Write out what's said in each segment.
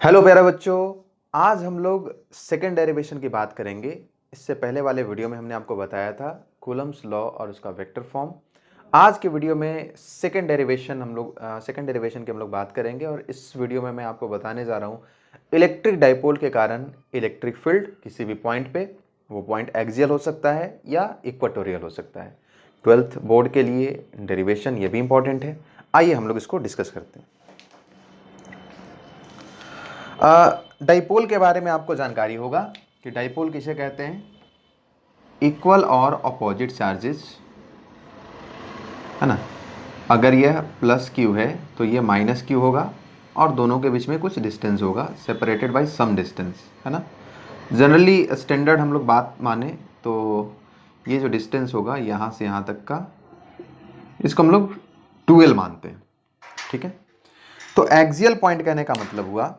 Hello प्यारे बच्चों। आज हम लोग सेकेंड डेरिवेशन की बात करेंगे। इससे पहले वाले वीडियो में हमने आपको बताया था कूलम्स लॉ और उसका वेक्टर फॉर्म। आज के वीडियो में सेकेंड डेरिवेशन की हम लोग बात करेंगे और इस वीडियो में मैं आपको बताने जा रहा हूँ इलेक्ट्रिक डाइपोल के कारण इलेक्ट्रिक फील्ड किसी भी पॉइंट पे, वो पॉइंट एक्सियल हो सकता है या इक्वेटोरियल हो सकता है। 12th बोर्ड के लिए डेरिवेशन ये भी इंपॉर्टेंट है। आइए हम लोग इसको डिस्कस करते हैं। डाइपोल के बारे में आपको जानकारी होगा कि डाइपोल किसे कहते हैं। इक्वल और अपोजिट चार्जेस, है ना। अगर यह प्लस क्यू है तो ये माइनस क्यू होगा और दोनों के बीच में कुछ डिस्टेंस होगा सेपरेटेड बाय सम डिस्टेंस, है ना। जनरली स्टैंडर्ड हम लोग बात माने तो ये जो डिस्टेंस होगा यहाँ से यहाँ तक का, इसको हम लोग 12 मानते हैं, ठीक है। तो एक्सियल पॉइंट कहने का मतलब हुआ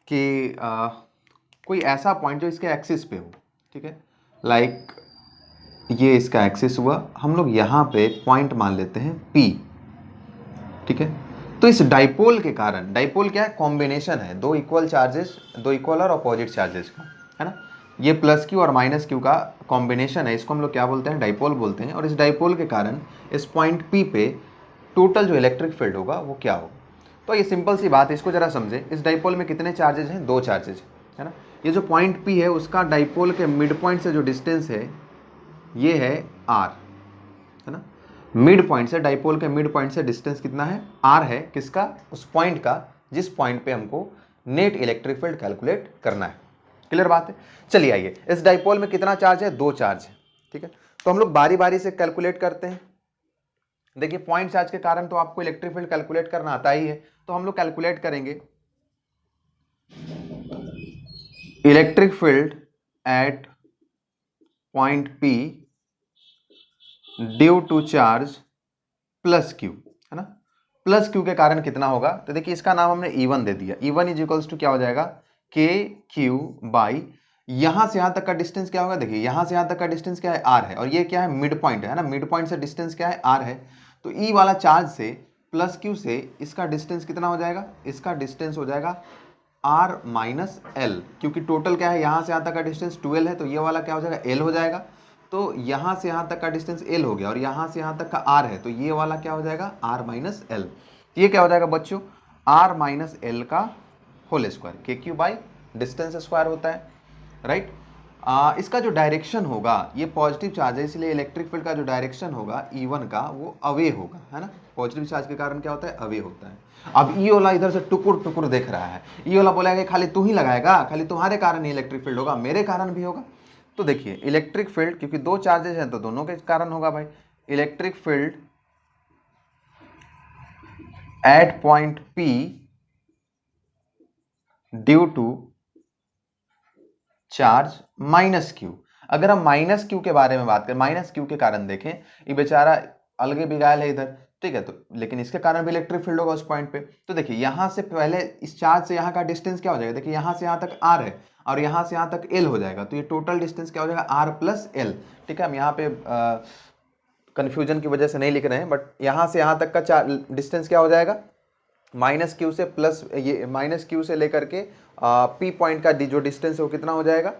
कि कोई ऐसा पॉइंट जो इसके एक्सिस पे हो, ठीक है। लाइक ये इसका एक्सिस हुआ, हम लोग यहाँ पे एक पॉइंट मान लेते हैं P, ठीक है। तो इस डाइपोल के कारण, डाइपोल क्या है, कॉम्बिनेशन है दो इक्वल चार्जेस, दो इक्वल और अपोजिट चार्जेस का, है ना। ये प्लस क्यू और माइनस क्यू का कॉम्बिनेशन है, इसको हम लोग क्या बोलते हैं, डाइपोल बोलते हैं। और इस डाइपोल के कारण इस पॉइंट P पे टोटल जो इलेक्ट्रिक फील्ड होगा वो क्या होगा। तो ये सिंपल सी बात है, इसको जरा समझें। इस डाइपोल में कितने चार्जेज हैं, दो चार्जेज, है ना। ये जो पॉइंट P है उसका डाइपोल के मिड पॉइंट से जो डिस्टेंस है ये है R, है ना। मिड पॉइंट से, डाइपोल के मिड पॉइंट से डिस्टेंस कितना है, R है। किसका, उस पॉइंट का जिस पॉइंट पे हमको नेट इलेक्ट्रिक फील्ड कैलकुलेट करना है। क्लियर बात है। चलिए आइए, इस डाइपोल में कितना चार्ज है, दो चार्ज है, ठीक है। तो हम लोग बारी बारी से कैलकुलेट करते हैं। देखिए पॉइंट चार्ज के कारण तो आपको इलेक्ट्रिक फील्ड कैलकुलेट करना आता ही है, तो हम लोग कैलकुलेट करेंगे electric field at point P due to charge plus Q, है ना। प्लस क्यू के कारण कितना होगा, तो देखिए इसका नाम हमने E1 दे दिया। E1 इज इक्वल्स टू क्या हो जाएगा, के क्यू बाई, यहां से यहां तक का डिस्टेंस क्या होगा, देखिए यहां से यहां तक का डिस्टेंस क्या है, R है, और ये क्या है, मिड पॉइंट है ना। मिड पॉइंट से डिस्टेंस क्या है, R है। तो E वाला चार्ज से प्लस क्यू से इसका डिस्टेंस कितना हो जाएगा, इसका डिस्टेंस हो जाएगा R माइनस एल, क्योंकि टोटल क्या है, यहां से यहां तक का डिस्टेंस 12 है, तो ये वाला क्या हो जाएगा, L हो जाएगा। तो यहां से यहां तक का डिस्टेंस L हो गया और यहां से यहां तक का R है, तो ये वाला क्या हो जाएगा, R माइनस एल। ये क्या हो जाएगा बच्चों, R माइनस एल का होल स्क्वायर, के क्यू बाई डिस्टेंस स्क्वायर होता है, राइट। इसका जो डायरेक्शन होगा, ये पॉजिटिव चार्ज है, इसलिए इलेक्ट्रिक फील्ड का जो डायरेक्शन होगा E1 का वो अवे होगा, है ना। पॉजिटिव चार्ज के कारण क्या होता है, अवे होता है। अब ई वाला इधर से टुकुर टुकुर देख रहा है, ई वाला बोलेगा खाली तू ही लगाएगा, खाली तुम्हारे कारण ही इलेक्ट्रिक फील्ड होगा, मेरे कारण भी होगा। तो देखिए इलेक्ट्रिक फील्ड, क्योंकि दो चार्जेस हैं तो दोनों के कारण होगा भाई। Electric field at point P due to charge minus Q. अगर हम माइनस क्यू के बारे में बात करें, माइनस क्यू के कारण देखें, ये बेचारा अलगे बिगायल है इधर, ठीक है। तो लेकिन इसके कारण भी इलेक्ट्रिक फील्ड होगा उस पॉइंट पे। तो देखिए यहां से पहले इस चार्ज से यहां का डिस्टेंस क्या हो जाएगा, देखिए यहां से यहां तक R है और यहां से यहां तक L हो जाएगा, तो ये टोटल डिस्टेंस क्या हो जाएगा, R प्लस L, ठीक है। हम यहाँ पे कंफ्यूजन की वजह से नहीं लिख रहे हैं, बट यहां से यहां तक का डिस्टेंस क्या हो जाएगा, माइनस क्यू से प्लस, ये माइनस क्यू से लेकर के P पॉइंट का जो डिस्टेंस है वो कितना हो जाएगा,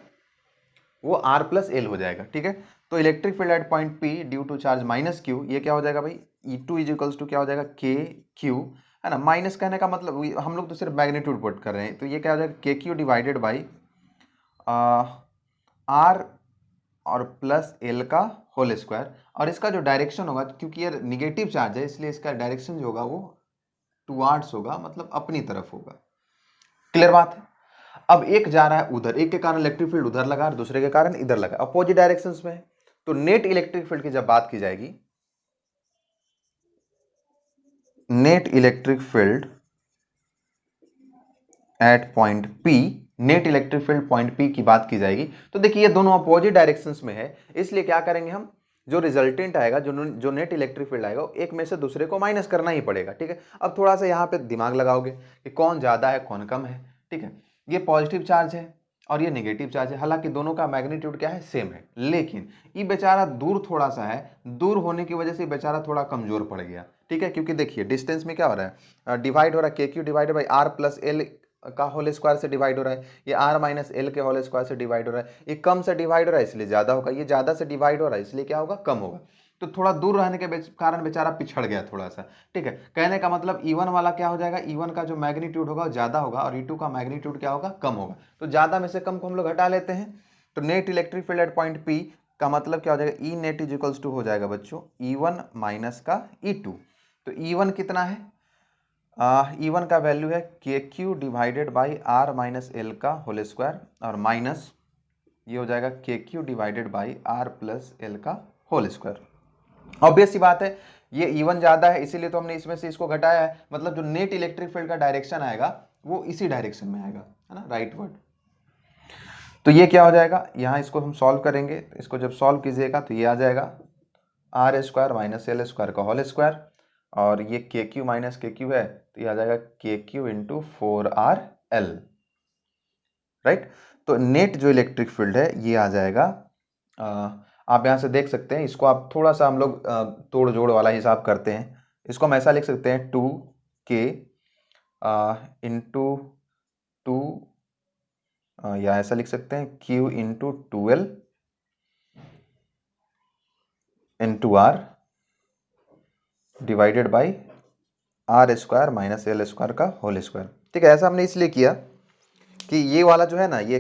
वो R प्लस एल हो जाएगा, ठीक है। तो electric field at point P due to charge minus Q, ये क्या हो जाएगा भाई, E2 इज इक्वल्स टू क्या हो जाएगा, के क्यू, है ना। माइनस कहने का मतलब हम लोग तो सिर्फ मैग्नीट्यूड पुट कर रहे हैं, तो ये क्या हो जाएगा, के क्यू डिवाइडेड बाई R और प्लस एल का होल स्क्वायर। और इसका जो डायरेक्शन होगा, क्योंकि ये निगेटिव चार्ज है इसलिए इसका डायरेक्शन जो होगा वो टुवार्ड्स होगा, मतलब अपनी तरफ होगा। क्लियर बात है। अब एक जा रहा है उधर, एक के कारण इलेक्ट्रिक फील्ड उधर लगा और दूसरे के कारण इधर लगा, अपोजिट डायरेक्शंस में है। तो नेट इलेक्ट्रिक फील्ड की जब बात की जाएगी, net electric field at point P, net electric field point P की बात की जाएगी, तो देखिए ये दोनों अपोजिट डायरेक्शंस में है, इसलिए क्या करेंगे हम, जो रिजल्टेंट आएगा, जो नेट इलेक्ट्रिक फील्ड आएगा, एक में से दूसरे को माइनस करना ही पड़ेगा, ठीक है। अब थोड़ा सा यहाँ पे दिमाग लगाओगे कि कौन ज्यादा है कौन कम है, ठीक है। ये पॉजिटिव चार्ज है और ये नेगेटिव चार्ज है, हालांकि दोनों का मैग्नीट्यूड क्या है, सेम है, लेकिन ये बेचारा दूर थोड़ा सा है, दूर होने की वजह से बेचारा थोड़ा कमजोर पड़ गया, ठीक है। क्योंकि देखिए डिस्टेंस में क्या हो रहा है, डिवाइड हो रहा है, के Q divided by R plus L का होल स्क्वायर से डिवाइड हो रहा है, ये r माइनस एल के होल स्क्वायर से डिवाइड हो रहा है, ये कम से डिवाइड हो रहा है इसलिए ज़्यादा होगा, ये ज़्यादा से डिवाइड हो रहा है इसलिए क्या होगा, कम होगा। तो थोड़ा दूर रहने के कारण बेचारा पिछड़ गया थोड़ा सा, ठीक है। कहने का मतलब E1 वाला क्या हो जाएगा, E1 का जो मैग्नीट्यूड होगा ज़्यादा होगा और E2 का मैग्नीट्यूड क्या होगा, कम होगा। तो ज़्यादा में से कम को हम लोग हटा लेते हैं। तो net electric field at point P का मतलब क्या हो जाएगा, ई नेट इज इक्वल्स टू हो जाएगा बच्चों E1 माइनस का E2। तो E1 कितना है, E1 का वैल्यू है KQ divided by R minus L का होल स्क्वायर और माइनस ये हो जाएगा KQ divided by R plus L का होल स्क्वायर। ऑब्वियस सी बात है, ये E1 ज़्यादा है इसीलिए तो हमने इसमें से इसको घटाया है, मतलब जो नेट इलेक्ट्रिक फील्ड का डायरेक्शन आएगा वो इसी डायरेक्शन में आएगा, है ना, राइट वर्ड। तो ये क्या हो जाएगा, यहाँ इसको हम सॉल्व करेंगे, तो इसको जब सॉल्व कीजिएगा तो ये आ जाएगा R square minus L square का होल स्क्वायर और ये KQ माइनस KQ है तो ये आ जाएगा KQ इंटू 4RL, राइट। तो नेट जो इलेक्ट्रिक फील्ड है ये आ जाएगा, आप यहाँ से देख सकते हैं, इसको आप थोड़ा सा हम लोग तोड़ जोड़ वाला हिसाब करते हैं, इसको हम ऐसा लिख सकते हैं 2K इंटू 2 या ऐसा लिख सकते हैं Q into 12 into R divided by R square minus L square का होल स्क्वायर, ठीक है। ऐसा हमने इसलिए किया कि ये वाला जो है ना ये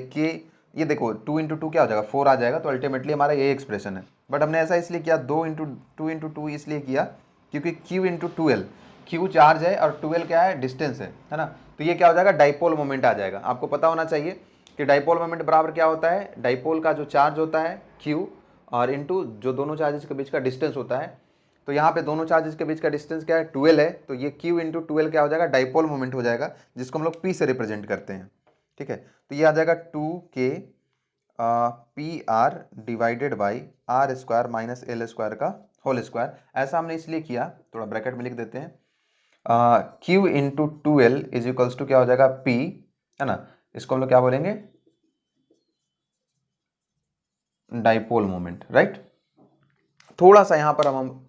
ये देखो 2 इंटू 2 क्या हो जाएगा, 4 आ जाएगा, तो अल्टीमेटली हमारा ये एक्सप्रेशन है। बट हमने ऐसा इसलिए किया 2 इंटू 2 इसलिए किया क्योंकि Q इंटू 12, Q चार्ज है और 12 क्या है, डिस्टेंस है ना। तो ये क्या हो जाएगा, डाइपोल मोमेंट आ जाएगा। आपको पता होना चाहिए कि डाइपोल मोमेंट बराबर क्या होता है, डाइपोल का जो चार्ज होता है Q और इंटू जो दोनों चार्जेस के बीच का डिस्टेंस होता है। तो यहाँ पे दोनों चार्जेस के बीच का डिस्टेंस क्या है, 12 है, तो ये Q इंटू 12 क्या हो जाएगा, डाइपोल मोमेंट हो जाएगा, जिसको हम लोग P से रिप्रेजेंट करते हैं, ठीक है। तो ये आ जाएगा 2K PR divided by R square minus L square का होल स्क्वायर। ऐसा हमने इसलिए किया, थोड़ा ब्रैकेट में लिख देते हैं, Q into 12 is equals to क्या हो जाएगा P, है ना, इसको हम लोग क्या बोलेंगे, डाइपोल मोमेंट, राइट। थोड़ा सा यहाँ पर हम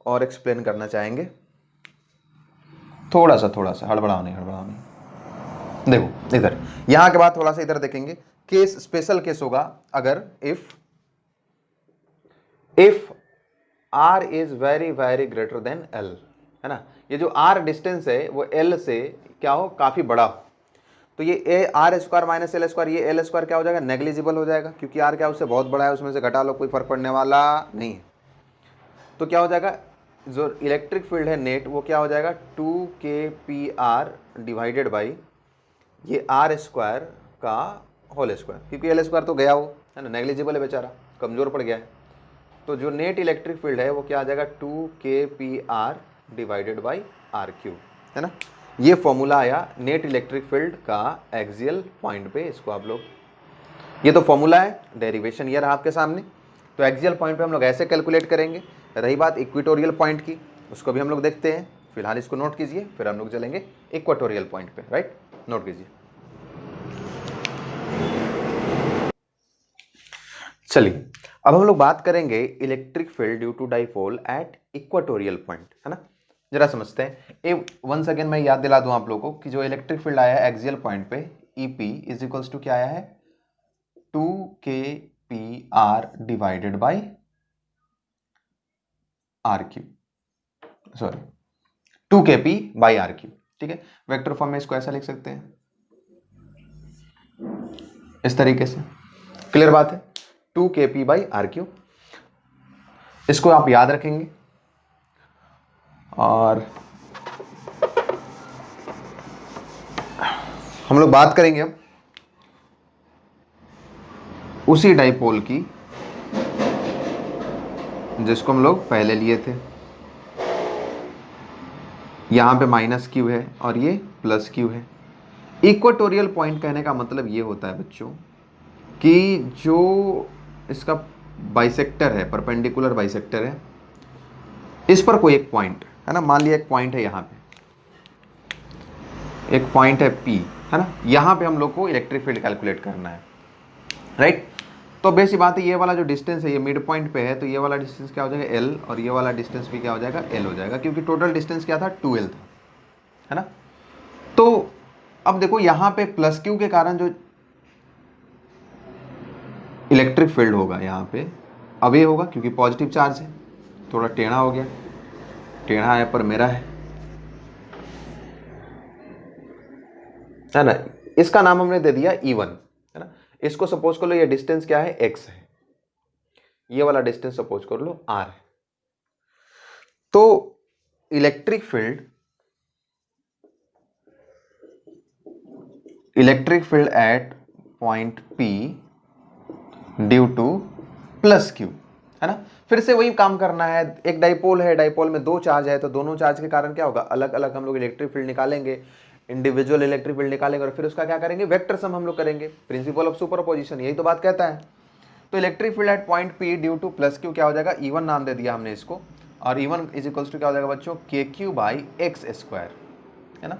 और एक्सप्लेन करना चाहेंगे, थोड़ा सा हड़बड़ाओ नहीं। देखो इधर, यहाँ के बाद थोड़ा सा इधर देखेंगे, केस स्पेशल केस होगा अगर if R is very very greater then L, है ना। ये जो R डिस्टेंस है वो L से क्या हो, काफी बड़ा हो, तो ये R square minus L square, ये L स्क्वायर क्या हो जाएगा, नेग्लिजिबल हो जाएगा, क्योंकि R क्या उससे बहुत बड़ा है, उसमें से घटा लो कोई फर्क पड़ने वाला नहीं है। तो क्या हो जाएगा, जो इलेक्ट्रिक फील्ड है नेट वो क्या हो जाएगा 2KPR डिवाइडेड बाई ये R स्क्वायर का होल स्क्वायर, क्योंकि एल स्क्वायर तो गया वो, है ना, नेग्लिजिबल है बेचारा, कमज़ोर पड़ गया है। तो जो नेट इलेक्ट्रिक फील्ड है वो क्या आ जाएगा 2KPR डिवाइडेड बाई RQ, है ना। ये फॉर्मूला आया नेट इलेक्ट्रिक फील्ड का एक्सियल पॉइंट पे, इसको आप लोग, ये तो फॉर्मूला है, डेरिवेशन ये रहा आपके सामने। तो एक्सियल पॉइंट पे हम लोग ऐसे कैलकुलेट करेंगे। रही बात इक्वेटोरियल पॉइंट की, उसको भी हम लोग देखते हैं, फिलहाल इसको नोट कीजिए, फिर हम लोग चलेंगे इक्वेटोरियल पॉइंट पे, राइट, नोट कीजिए। चलिए अब हम लोग बात करेंगे electric field due to dipole at equatorial point, है ना। जरा समझते हैं, वंस अगेन मैं याद दिला दूं आप लोगों को कि जो इलेक्ट्रिक फील्ड आया है एक्सियल पॉइंट पे EP इज इक्वल्स टू क्या आया है 2KPR divided by RQ, sorry 2KP by RQ, ठीक है। वेक्टर फॉर्म में इसको ऐसा लिख सकते हैं, इस तरीके से, क्लियर बात है, 2KP बाई RQ, इसको आप याद रखेंगे। और हम लोग बात करेंगे अब उसी डाइपोल की जिसको हम लोग पहले लिए थे। यहां पे माइनस Q है और ये प्लस Q है। इक्वेटोरियल पॉइंट कहने का मतलब ये होता है बच्चों कि जो इसका बाइसेक्टर है, परपेंडिकुलर बाइसेक्टर है, इस पर कोई एक पॉइंट है ना, मान लिया एक पॉइंट है, यहाँ पे एक पॉइंट है P, है ना, यहाँ पे हम लोग को इलेक्ट्रिक फील्ड कैलकुलेट करना है, राइट। तो बेसिक बात है, ये वाला जो डिस्टेंस है ये मिड पॉइंट पे है, तो ये वाला डिस्टेंस क्या हो जाएगा L और ये वाला डिस्टेंस भी क्या हो जाएगा L हो जाएगा, क्योंकि टोटल डिस्टेंस क्या था 2L था, है ना। तो अब देखो यहाँ पे प्लस क्यू के कारण जो इलेक्ट्रिक फील्ड होगा यहाँ पे अवे होगा, क्योंकि पॉजिटिव चार्ज है, थोड़ा टेढ़ा हो गया, टेढ़ा है पर मेरा है ना। इसका नाम हमने दे दिया E1, है ना। इसको सपोज कर लो ये डिस्टेंस क्या है, x है, ये वाला डिस्टेंस सपोज कर लो r है। तो electric field at point P due two plus Q, है ना। फिर से वही काम करना है, एक डाइपोल है, डाइपोल में दो चार्ज है, तो दोनों चार्ज के कारण क्या होगा, अलग अलग हम लोग इलेक्ट्रिक फील्ड निकालेंगे, इंडिविजुअल इलेक्ट्रिक फील्ड निकालेंगे और फिर उसका क्या करेंगे, वेक्टर सम हम लोग करेंगे, प्रिंसिपल ऑफ सुपरपोजिशन, यही तो बात कहता है। तो electric field at point P due two plus Q क्या हो जाएगा, E1 नाम दे दिया हमने इसको, और E1 इज इक्वल्स टू क्या हो जाएगा बच्चों, KQ बाई एक्स स्क्वायर, है ना।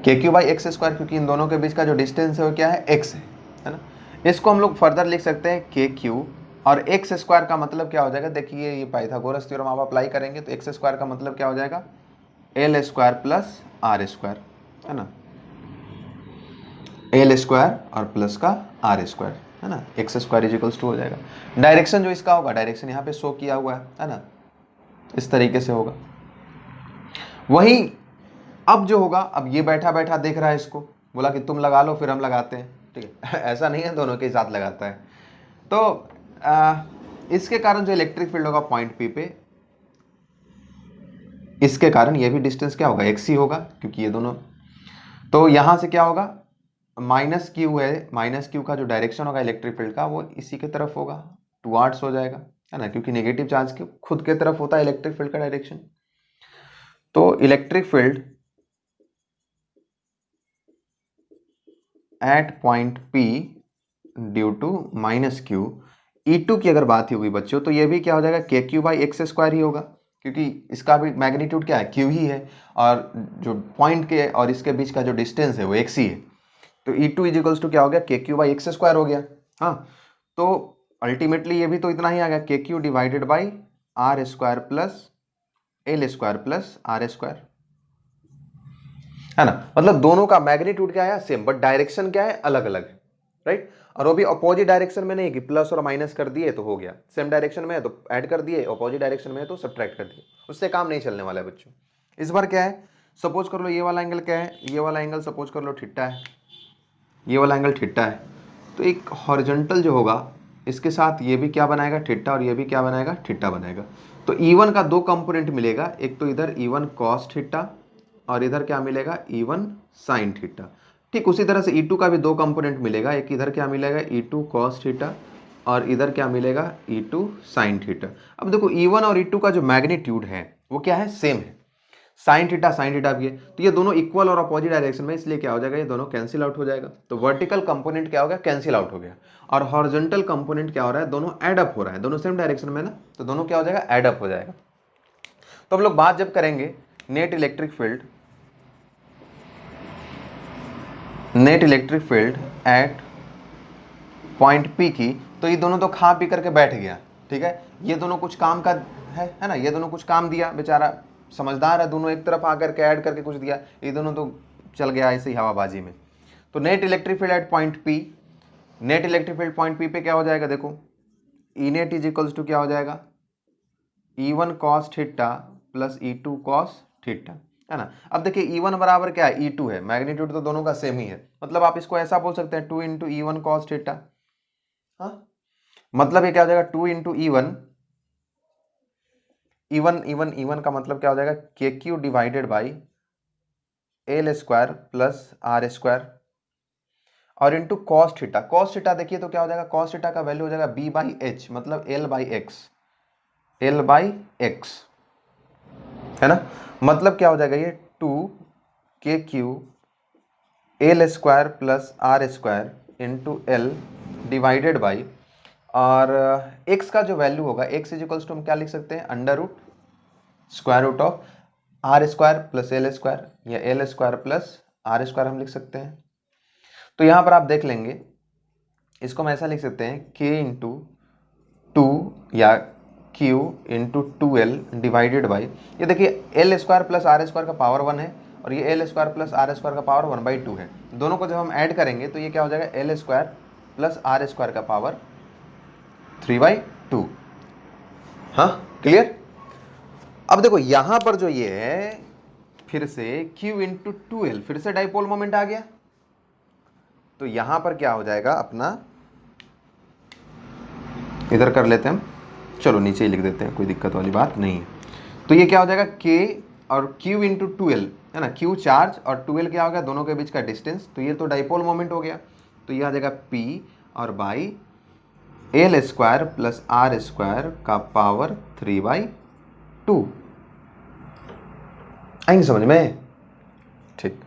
KQ बाई एक्स स्क्वायर, क्योंकि इन दोनों के बीच का जो डिस्टेंस है वो क्या है, x है ना। इसको हम लोग फर्दर लिख सकते हैं KQ, और एक्स स्क्वायर का मतलब क्या हो जाएगा, देखिए ये पाइथागोरस थ्योरम आप अप्लाई करेंगे तो एक्स स्क्वायर का मतलब क्या हो जाएगा, L square plus R square, है ना, L स्क्वायर और प्लस का R स्क्वायर, है ना, एक्स स्क्वायर इजिकल्स टू हो जाएगा। डायरेक्शन जो इसका होगा, डायरेक्शन यहाँ पे शो किया हुआ है ना, इस तरीके से होगा। वही अब जो होगा, अब ये बैठा बैठा देख रहा है इसको, बोला कि तुम लगा लो फिर हम लगाते हैं, ठीक है ऐसा नहीं है, दोनों के साथ लगाता है। तो इसके कारण जो इलेक्ट्रिक फील्ड होगा पॉइंट P पे, इसके कारण ये भी डिस्टेंस क्या होगा, x ही होगा, क्योंकि ये दोनों, तो यहां से क्या होगा, माइनस क्यू है, माइनस क्यू का जो डायरेक्शन होगा इलेक्ट्रिक फील्ड का वो इसी की तरफ होगा, टुवर्ड्स हो जाएगा, है ना, क्योंकि नेगेटिव चार्ज के खुद के तरफ होता है इलेक्ट्रिक फील्ड का डायरेक्शन। तो electric field at point P due to minus Q, E2 की अगर बात ही होगी बच्चों, तो ये भी क्या हो जाएगा, KQ बाई एक्स स्क्वायर ही होगा, क्योंकि इसका भी मैग्नीट्यूड क्या है, Q ही है, और जो पॉइंट के और इसके बीच का जो डिस्टेंस है वो x ही है। तो E2 इज इक्वल्स टू क्या हो गया, KQ बाई एक्स स्क्वायर हो गया। हाँ, तो अल्टीमेटली ये भी तो इतना ही आ गया, KQ divided by R square plus L square plus R square, है ना। मतलब दोनों का मैग्नीट्यूड क्या है, सेम, बट डायरेक्शन क्या है, अलग अलग है, राइट। और वो भी अपोजिट डायरेक्शन में नहीं कि प्लस और माइनस कर दिए तो हो गया, सेम डायरेक्शन में है तो ऐड कर दिए, अपोजिट डायरेक्शन में है तो सब्ट्रैक्ट कर दिए, उससे काम नहीं चलने वाला है बच्चों। इस बार क्या है, सपोज कर लो ये वाला एंगल क्या है, ये वाला एंगल सपोज कर लो थीटा है, ये वाला एंगल थीटा है, तो एक हॉरिजॉन्टल जो होगा इसके साथ ये भी क्या बनाएगा, थीटा, और ये भी क्या बनाएगा, थीटा बनाएगा। तो E1 का दो कंपोनेंट मिलेगा, एक तो इधर E1 कॉस थीटा और इधर क्या मिलेगा, E1 साइन थीटा। ठीक उसी तरह से E2 का भी दो कंपोनेंट मिलेगा, एक इधर क्या मिलेगा, E2 कॉस थीटा और इधर क्या मिलेगा, E2 साइन थीटा। अब देखो E1 और E2 का जो मैग्नीट्यूड है वो क्या है, सेम है, साइन थीटा भी है, तो ये दोनों इक्वल और अपोजिट डायरेक्शन में, इसलिए क्या हो जाएगा, ये दोनों कैंसिल आउट हो जाएगा। तो वर्टिकल कंपोनेंट क्या हो गया, कैंसिल आउट हो गया, और हॉरिजॉन्टल कंपोनेंट क्या हो रहा है, दोनों एड अप हो रहा है, दोनों सेम डायरेक्शन में ना, तो दोनों क्या हो जाएगा, एड अप हो जाएगा। तो हम लोग बात जब करेंगे net electric field at point P की, तो ये दोनों तो खा पी करके बैठ गया, ठीक है, ये दोनों कुछ काम का है ना, ये दोनों कुछ काम दिया, बेचारा समझदार है, दोनों एक तरफ आकर के ऐड करके कुछ दिया, ये दोनों तो चल गया ऐसे ही हवाबाजी में। तो net electric field at point P, net electric field point P पे क्या हो जाएगा, देखो ई नेट इज इक्वल्स टू क्या हो जाएगा, E1 cos theta plus E2 cos theta, है ना। अब देखिए E1 बराबर क्या है, E2 है, मैग्नीट्यूड तो दोनों का सेम ही है, मतलब आप इसको ऐसा बोल सकते हैं 2 इंटू E1 कॉस थीटा, हाँ, मतलब ये क्या हो जाएगा 2 इंटू E1 का मतलब क्या हो जाएगा, KQ divided by L square plus R square और इंटू कॉस थीटा देखिए तो क्या हो जाएगा, कॉस थीटा का वैल्यू हो जाएगा B बाई H, मतलब L बाई एक्स, है ना। मतलब क्या हो जाएगा, ये 2KQ L square plus R square into L divided by, और x का जो वैल्यू होगा, x इज इक्वल्स टू हम क्या लिख सकते हैं, under root square root of R square plus L square, या L square plus R square हम लिख सकते हैं। तो यहाँ पर आप देख लेंगे, इसको हम ऐसा लिख सकते हैं K इंटू 2 या Q into 2L divided by, ये देखिए L square plus R square का पावर 1 है और ये L square plus R square का पावर 1/2 है। दोनों को जब हम ऐड करेंगे तो ये क्या हो जाएगा, L square plus R square का पावर 3/2। हाँ क्लियर। अब देखो यहां पर जो ये है फिर से Q इंटू 2L, फिर से डाइपोल मोमेंट आ गया। तो यहां पर क्या हो जाएगा अपना, इधर कर लेते हैं हम, चलो नीचे ही लिख देते हैं, कोई दिक्कत वाली बात नहीं है। तो ये क्या हो जाएगा K और Q इंटू 2L है ना, Q चार्ज और 2L क्या हो गया, दोनों के बीच का डिस्टेंस। तो ये तो डाइपोल मोमेंट हो गया, तो ये आ जाएगा P और by L square plus R square का पावर 3/2। आएंगे समझ में? ठीक।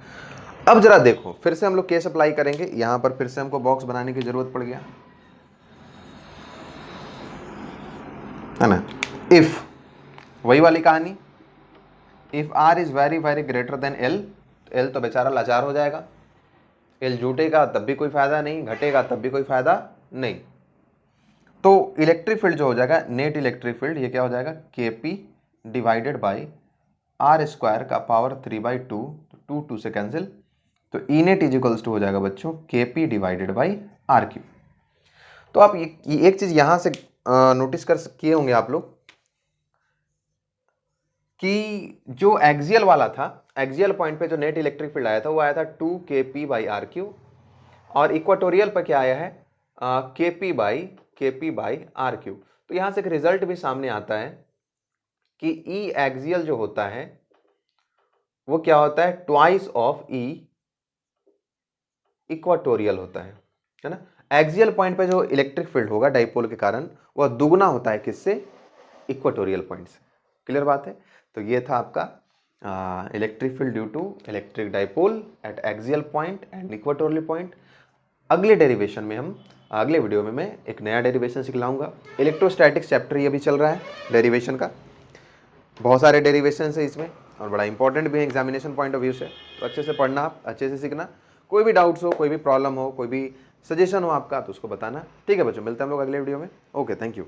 अब जरा देखो फिर से हम लोग केस अप्लाई करेंगे, यहां पर फिर से हमको बॉक्स बनाने की जरूरत पड़ गया है ना। इफ, वही वाली कहानी, if R is very very greater than L, L तो बेचारा लाचार हो जाएगा, एल जुटेगा तब भी कोई फायदा नहीं, घटेगा तब भी कोई फायदा नहीं। तो इलेक्ट्रिक फील्ड जो हो जाएगा, नेट इलेक्ट्रिक फील्ड, ये क्या हो जाएगा, K P divided by R square का पावर 3/2, 2 से कैंसिल, तो E net is equals to हो जाएगा बच्चों K P divided by R cube. तो आप ये एक चीज यहां से नोटिस कर किए होंगे आप लोग कि जो एक्सियल वाला था, एक्सियल पॉइंट पे जो नेट इलेक्ट्रिक फील्ड आया था वो आया था 2kp बाई आर क्यू, और इक्वाटोरियल पर क्या आया है kp बाई आर क्यू। तो यहां से एक रिजल्ट भी सामने आता है कि ई एक्सियल जो होता है वो क्या होता है, ट्वाइस ऑफ ई इक्वाटोरियल होता है ना। एक्सियल पॉइंट पे जो इलेक्ट्रिक फील्ड होगा डाइपोल के कारण वह दुगना होता है किससे, इक्वाटोरियल पॉइंट से। क्लियर बात है। तो ये था आपका electric field due to electric dipole at axial point and equatorial point. अगले डेरिवेशन में हम, अगले वीडियो में मैं एक नया डेरिवेशन सिखलाऊंगा। इलेक्ट्रोस्टैटिक्स चैप्टर ये भी चल रहा है डेरिवेशन का, बहुत सारे डेरिवेशन है इसमें और बड़ा इंपॉर्टेंट भी है एग्जामिनेशन पॉइंट ऑफ व्यू से। तो अच्छे से पढ़ना, आप अच्छे से सीखना। कोई भी डाउट्स हो, कोई भी प्रॉब्लम हो, कोई भी सजेशन हो आपका तो उसको बताना। ठीक है बच्चों, मिलते हैं हम लोग अगले वीडियो में। Okay, thank you.